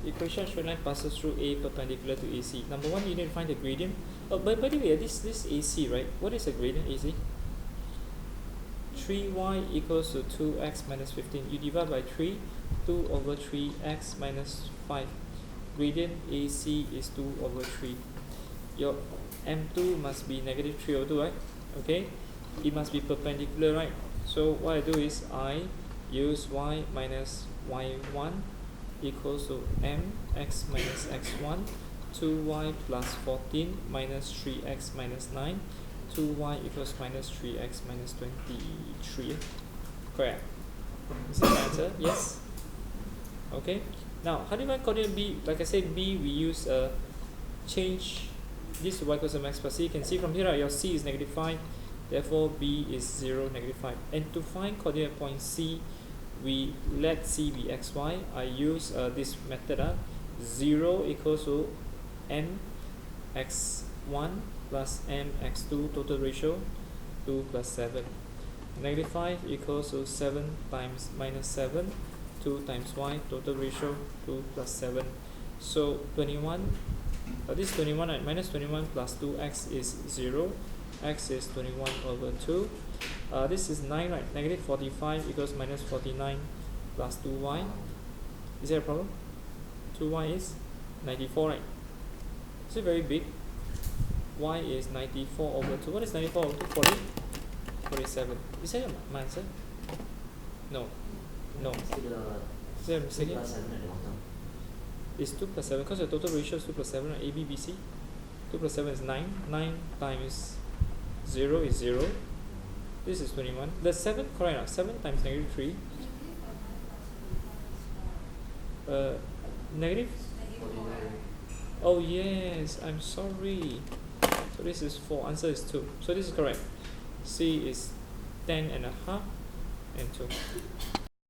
equation straight line passes through A perpendicular to AC. Number one, you need to find the gradient. Oh, by the way, this AC, right? What is the gradient AC? 3y equals to 2x minus 15. You divide by 3, 2 over 3x minus 5. Gradient AC is 2 over 3. Your M2 must be negative 3 over 2, right? Okay, it must be perpendicular, right? So what I do is I use y minus y1 equals to mx minus x1, 2y plus 14 minus 3x minus 9, 2y equals minus 3x minus 23. Correct. Is that the answer? Yes? Okay. Now, how do you find coordinate B? Like I said, B we use change this to y equals mx plus c. You can see from here, your c is negative 5. Therefore, B is 0, negative 5. And to find coordinate point C, we let C be xy. I use this method. 0 equals to m x1 plus m x2, total ratio 2 plus 7. Negative 5 equals to 7 times minus 7, 2 times y, total ratio 2 plus 7. So 21, this 21, right? Minus 21 plus 2x is 0. X is 21 over 2. This is 9, right? Negative 45 equals minus 49 plus 2y. Is there a problem? 2y is 94, right? Is it very big? Y is 94 over 2. What is 94 over 2? 40? 47. Is that my answer? No. No. Is there a mistake here? It's 2 plus 7 because the total ratio is 2 plus 7, right? A, B, B, C. 2 plus 7 is 9. 9 times 0 is 0. This is 21. The 7, correct now. 7 times negative 3. Negative? Oh yes, I'm sorry. So this is 4. Answer is 2. So this is correct. C is 10 and a half and 2.